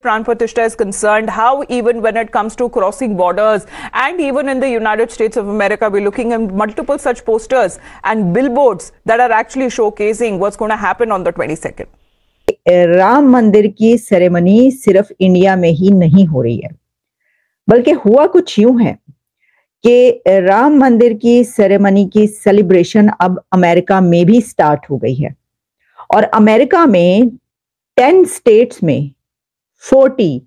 Pran Pratishtha is concerned, how even when it comes to crossing borders and even in the United States of America, we're looking at multiple such posters and billboards that are actually showcasing what's going to happen on the 22nd. Ram मंदिर की ceremony सिर्फ India में ही नहीं हो रही है, बल्कि हुआ कुछ यूं है कि राम मंदिर की सेरेमनी की सेलिब्रेशन अब अमेरिका में भी स्टार्ट हो गई है और अमेरिका में 10 स्टेट्स में 40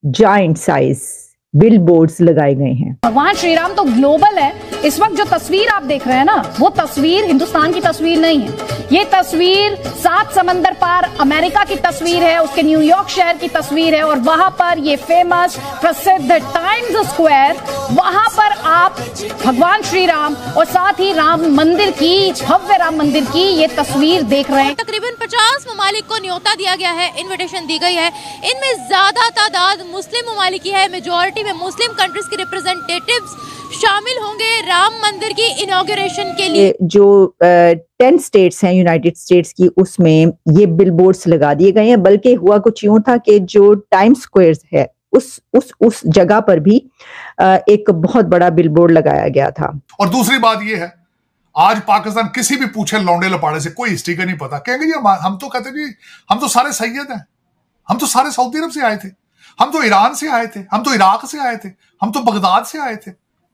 जायंट साइज बिलबोर्ड्स लगाए गए हैं। भगवान श्री राम तो ग्लोबल है। इस वक्त जो तस्वीर आप देख रहे हैं ना, वो तस्वीर हिंदुस्तान की तस्वीर नहीं है। ये तस्वीर 7 समंदर पार अमेरिका की तस्वीर है, उसके न्यूयॉर्क शहर की तस्वीर है और वहां पर ये फेमस प्रसिद्ध टाइम्स स्क्वायर, वहां पर आप भगवान श्री राम और साथ ही राम मंदिर की, भव्य राम मंदिर की ये तस्वीर देख रहे हैं। तकरीबन 50 ममालिक को न्योता दिया गया है, इन्विटेशन दी गई है। इनमें ज्यादा तादाद मुस्लिम ममालिक की है। मेजोरिटी में मुस्लिम कंट्रीज के रिप्रेजेंटेटिव्स शामिल होंगे राम मंदिर की इनॉग्रेशन के लिए। जो 10 स्टेट्स हैं यूनाइटेड स्टेट्स की, उसमें ये बिलबोर्ड्स लगा दिए गए हैं। बल्कि हुआ कुछ यूं था कि जो टाइम्स स्क्वायर है उस जगह पर भी एक बहुत बड़ा बिलबोर्ड लगाया गया था। और दूसरी बात ये है, आज पाकिस्तान किसी भी पूछे लौंडे लपाड़े से कोई हिस्ट्री का नहीं पता, कहेंगे जी हम तो कहते जी हम तो सारे सैयद हैं, हम तो सारे सऊदी अरब से आए थे, हम तो ईरान से आए थे, हम तो इराक से आए थे, हम तो बगदाद से आए थे।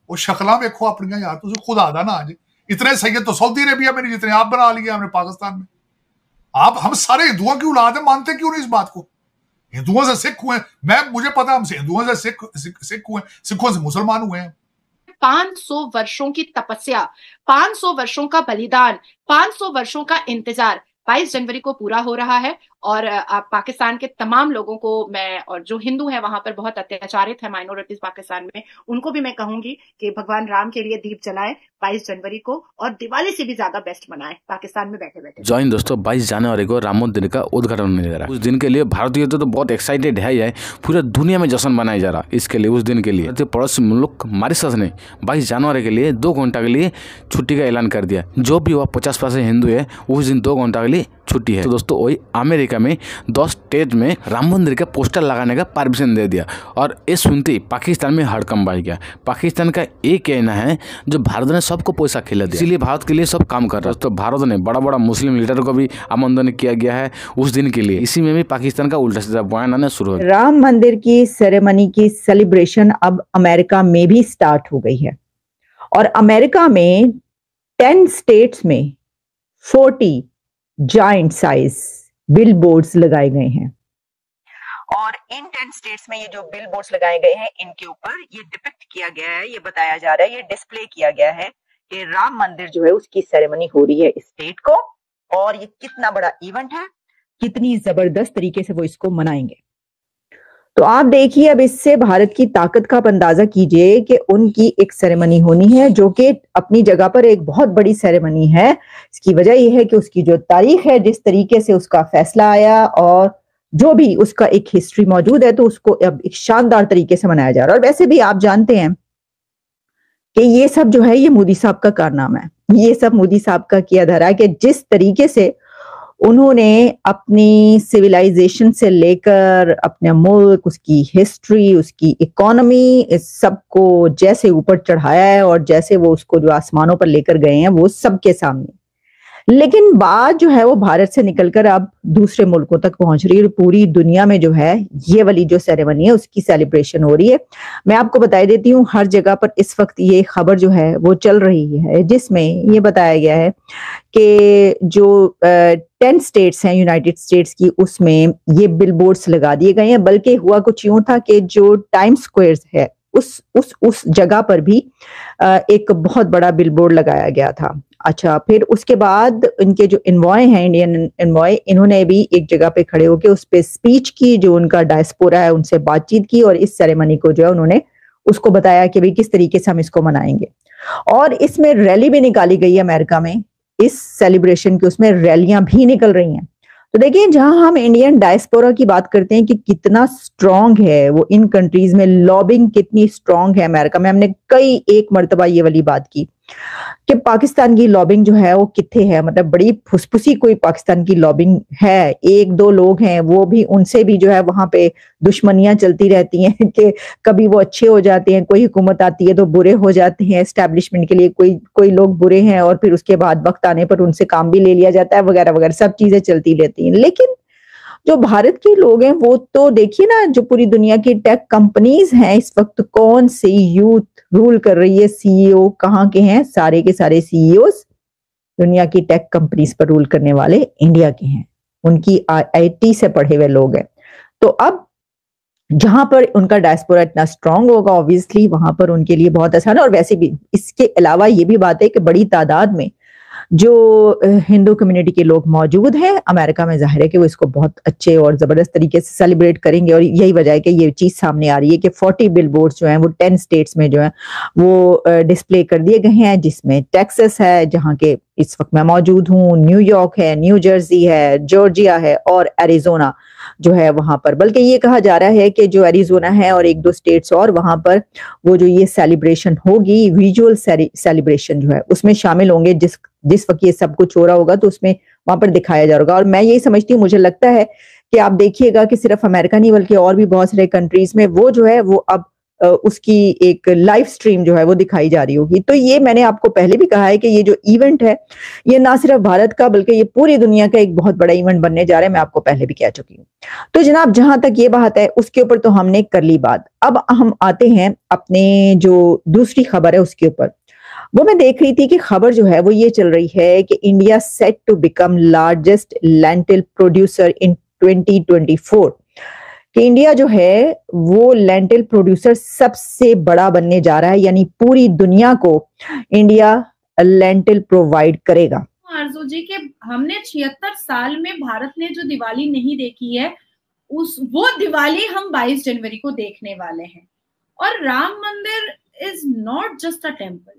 वो शक्ला देखो अपनी यार, तुझे खुद आदा ना आज। इतने सैयद तो सऊदी अरेबिया में नहीं जितने आप बना लिए हमने पाकिस्तान में। आप हम सारे हिंदुओं की औलाद है, मानते क्यों नहीं इस बात को? हिंदुओं से सिख हुए, मुझे पता हम हिंदुओं से सिख हुए, सिखों से मुसलमान हुए हैं। 500 वर्षों की तपस्या, 500 वर्षों का बलिदान, 500 वर्षों का इंतजार 22 जनवरी को पूरा हो रहा है। और पाकिस्तान के तमाम लोगों को मैं, और जो हिंदू हैं वहां पर बहुत अत्याचारित है माइनॉरिटीज पाकिस्तान में, उनको भी मैं कहूंगी कि भगवान राम के लिए दीप जलाएं 22 जनवरी को और दिवाली से भी ज्यादा बेस्ट मनाएं पाकिस्तान में बैठे बैठे। जॉइन दोस्तों, 22 जनवरी को राम मंदिर का उद्घाटन होने जा रहा है। उस दिन के लिए भारतीय तो बहुत एक्साइटेड है, पूरे दुनिया में जश्न मनाया जा रहा है इसके लिए। उस दिन के लिए पड़ोसी मुल्क मॉरिशस ने 22 जनवरी के लिए 2 घंटा के लिए छुट्टी का ऐलान कर दिया। जो भी हुआ 50% हिंदू है, उस दिन 2 घंटा के लिए छुट्टी है। तो दोस्तों वही अमेरिका में 10 स्टेट में राम मंदिर का पोस्टर लगाने का परमिशन दे दिया और ये सुनते ही पाकिस्तान में हड़कंप बढ़ गया। पाकिस्तान का एक कहना है जो भारत ने सबको पैसा खिला दिया, इसलिए भारत के लिए सब काम कर रहा है। तो भारत ने बड़ा बड़ा मुस्लिम लीडर को भी आमंत्रण किया गया है उस दिन के लिए। इसी में भी पाकिस्तान का उल्टा सीधा बयान आना शुरू हो गया। राम मंदिर की सेरेमनी की सेलिब्रेशन अब अमेरिका में भी स्टार्ट हो गई है और अमेरिका में 10 स्टेट्स में 40 जायंट साइज बिलबोर्ड्स लगाए गए हैं और इन 10 स्टेट्स में ये जो बिलबोर्ड्स लगाए गए हैं, इनके ऊपर ये डिपिक्ट किया गया है, ये बताया जा रहा है, ये डिस्प्ले किया गया है कि राम मंदिर जो है उसकी सेरेमनी हो रही है इस स्टेट को और ये कितना बड़ा इवेंट है, कितनी जबरदस्त तरीके से वो इसको मनाएंगे। तो आप देखिए, अब इससे भारत की ताकत का आप अंदाजा कीजिए कि उनकी एक सेरेमनी होनी है जो कि अपनी जगह पर एक बहुत बड़ी सेरेमनी है। इसकी वजह यह है कि उसकी जो तारीख है, जिस तरीके से उसका फैसला आया और जो भी उसका एक हिस्ट्री मौजूद है, तो उसको अब एक शानदार तरीके से मनाया जा रहा है। और वैसे भी आप जानते हैं कि ये सब जो है ये मोदी साहब का कारनामा है, ये सब मोदी साहब का किया धरा है कि जिस तरीके से उन्होंने अपनी सिविलाइजेशन से लेकर अपने मुल्क, उसकी हिस्ट्री, उसकी इकोनॉमी, इस सबको जैसे ऊपर चढ़ाया है और जैसे वो उसको जो आसमानों पर लेकर गए हैं वो सबके सामने। लेकिन बात जो है वो भारत से निकलकर अब दूसरे मुल्कों तक पहुंच रही है और पूरी दुनिया में जो है ये वाली जो सेरेमनी है उसकी सेलिब्रेशन हो रही है। मैं आपको बता देती हूँ, हर जगह पर इस वक्त ये खबर जो है वो चल रही है जिसमें ये बताया गया है कि जो 10 स्टेट्स हैं यूनाइटेड स्टेट्स की, उसमें ये बिलबोर्ड्स लगा दिए गए हैं। बल्कि हुआ कुछ यूं था कि जो टाइम्स स्क्वायर है उस जगह पर भी एक बहुत बड़ा बिलबोर्ड लगाया गया था। अच्छा, फिर उसके बाद इनके जो एनवॉय हैं, इंडियन एनवॉय, इन्होंने भी एक जगह पे खड़े होकर उस पे स्पीच की, जो उनका डायस्पोरा है उनसे बातचीत की और इस सेरेमनी को जो है उन्होंने उसको बताया कि भाई किस तरीके से हम इसको मनाएंगे। और इसमें रैली भी निकाली गई है अमेरिका में, इस सेलिब्रेशन की उसमें रैलियां भी निकल रही हैं। तो देखिए, जहां हम इंडियन डायस्पोरा की बात करते हैं कि कितना स्ट्रांग है वो इन कंट्रीज में, लॉबिंग कितनी स्ट्रांग है अमेरिका में, हमने कई एक मर्तबा ये वाली बात की कि पाकिस्तान की लॉबिंग जो है वो कितने है, मतलब बड़ी फुसफुसी कोई पाकिस्तान की लॉबिंग है। एक दो लोग हैं, वो भी उनसे भी जो है वहां पे दुश्मनियां चलती रहती हैं कि कभी वो अच्छे हो जाते हैं, कोई हुकूमत आती है तो बुरे हो जाते हैं, एस्टैब्लिशमेंट के लिए कोई लोग बुरे हैं और फिर उसके बाद वक्त आने पर उनसे काम भी ले लिया जाता है वगैरह वगैरह, सब चीजें चलती रहती हैं। लेकिन जो भारत के लोग हैं वो तो देखिए ना, जो पूरी दुनिया की टेक कंपनीज हैं इस वक्त कौन सी यूथ रूल कर रही है, सीईओ कहाँ के हैं, सारे के सारे सीईओस दुनिया की टेक कंपनीज पर रूल करने वाले इंडिया के हैं, उनकी आईटी से पढ़े हुए लोग हैं। तो अब जहां पर उनका डायस्पोरा इतना स्ट्रांग होगा ऑब्वियसली वहां पर उनके लिए बहुत आसान है। और वैसे भी इसके अलावा ये भी बात है कि बड़ी तादाद में जो हिंदू कम्युनिटी के लोग मौजूद हैं अमेरिका में, जाहिर है कि वो इसको बहुत अच्छे और जबरदस्त तरीके से सेलिब्रेट करेंगे। और यही वजह है कि ये चीज सामने आ रही है कि 40 बिलबोर्ड्स जो हैं वो 10 स्टेट्स में जो है वो डिस्प्ले कर दिए गए हैं, जिसमें टेक्सास है जहां के इस वक्त मैं मौजूद हूँ, न्यूयॉर्क है, न्यू जर्सी है, जॉर्जिया है और एरिजोना जो है वहां पर। बल्कि ये कहा जा रहा है कि जो एरिजोना है और एक दो स्टेट्स और वहां पर वो जो ये सेलिब्रेशन होगी, विजुअल सेलिब्रेशन जो है उसमें शामिल होंगे। जिस वक्त ये सब कुछ हो रहा होगा तो उसमें वहां पर दिखाया जा होगा। और मैं यही समझती हूँ, मुझे लगता है कि आप देखिएगा कि सिर्फ अमेरिका नहीं बल्कि और भी बहुत सारे कंट्रीज में वो जो है वो अब उसकी एक लाइव स्ट्रीम जो है वो दिखाई जा रही होगी। तो ये मैंने आपको पहले भी कहा है कि ये जो इवेंट है ये ना सिर्फ भारत का बल्कि ये पूरी दुनिया का एक बहुत बड़ा इवेंट बनने जा रहा है, मैं आपको पहले भी कह चुकी हूँ। तो जनाब जहां तक ये बात है उसके ऊपर तो हमने कर ली बात। अब हम आते हैं अपने जो दूसरी खबर है उसके ऊपर। वो मैं देख रही थी कि खबर जो है वो ये चल रही है कि India set to become largest lentil producer in 2024, कि इंडिया जो है वो लेंटिल प्रोड्यूसर सबसे बड़ा बनने जा रहा है, यानी पूरी दुनिया को इंडिया लेंटिल प्रोवाइड करेगा। आरजू जी के हमने 76 साल में भारत ने जो दिवाली नहीं देखी है वो दिवाली हम 22 जनवरी को देखने वाले हैं। और Ram Mandir is not just a temple,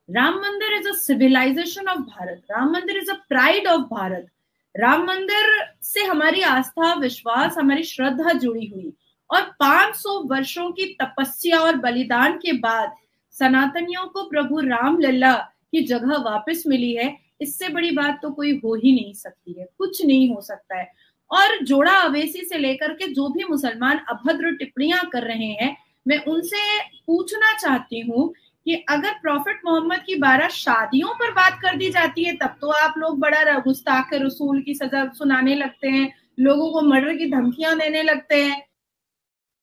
Ram Mandir is a civilisation of Bharat, Ram Mandir is a pride of Bharat. Ram Mandir से हमारी आस्था, विश्वास, हमारी श्रद्धा जुड़ी हुई और 500 वर्षों की तपस्या और बलिदान के बाद सनातनियों को प्रभु राम लल्ला की जगह वापस मिली है। इससे बड़ी बात तो कोई हो ही नहीं सकती है, कुछ नहीं हो सकता है। और जोड़ा अवेसी से लेकर के जो भी मुसलमान अभद्र टिप्पणियां कर रहे हैं, मैं उनसे पूछना चाहती हूँ कि अगर प्रॉफिट मोहम्मद की 12 शादियों पर बात कर दी जाती है तब तो आप लोग बड़ा गुस्ताख रसूल की सजा सुनाने लगते हैं, लोगों को मर्डर की धमकियां देने लगते हैं।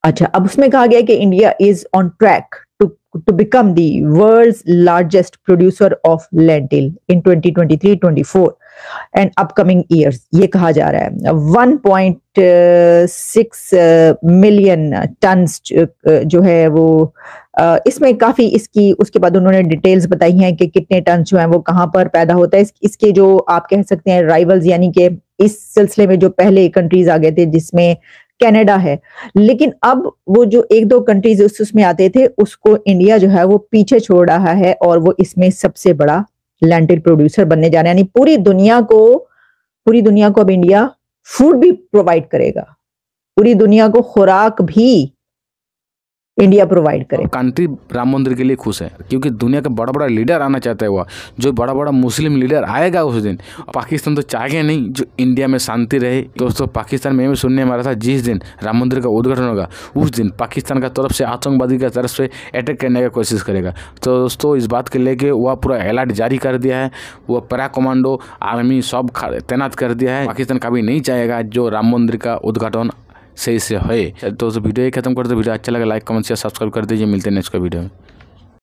अच्छा, अब उसमें कहा गया कि India is on track to become the world's largest producer of lentil in 2023-24 and upcoming years, ये कहा जा रहा है। 1.6 मिलियन टन्स जो है वो इसमें काफी इसकी उसके बाद उन्होंने डिटेल्स बताई हैं कि कितने टन जो है वो कहाँ पर पैदा होता है। इसके जो आप कह सकते हैं राइवल्स, यानी कि इस सिलसिले में जो पहले कंट्रीज आ गए थे जिसमें कनाडा है, लेकिन अब वो जो एक दो कंट्रीज उसमें आते थे उसको इंडिया जो है वो पीछे छोड़ रहा है और वो इसमें सबसे बड़ा लेंटिल प्रोड्यूसर बनने जा रहा है। यानी पूरी दुनिया को अब इंडिया फूड भी प्रोवाइड करेगा, पूरी दुनिया को खुराक भी इंडिया प्रोवाइड करे। कंट्री राम मंदिर के लिए खुश है क्योंकि दुनिया का बड़ा बड़ा लीडर आना चाहता है, हुआ जो बड़ा बड़ा मुस्लिम लीडर आएगा उस दिन। पाकिस्तान तो चाहेगा नहीं जो इंडिया में शांति रहे। दोस्तों पाकिस्तान में भी सुनने में आ रहा था जिस दिन राम मंदिर का उद्घाटन होगा उस दिन पाकिस्तान का तरफ से आतंकवादी का तरफ से अटैक करने का कोशिश करेगा। तो दोस्तों इस बात के लेके वह पूरा अलर्ट जारी कर दिया है, वह पैरा कमांडो आर्मी सब तैनात कर दिया है। पाकिस्तान कभी नहीं चाहेगा जो राम मंदिर का उद्घाटन सही से है। तो वीडियो खत्म कर दो। वीडियो अच्छा लगा लाइक कमेंट शेयर सब्सक्राइब कर दीजिए। मिलते हैं नेक्स्ट वीडियो में।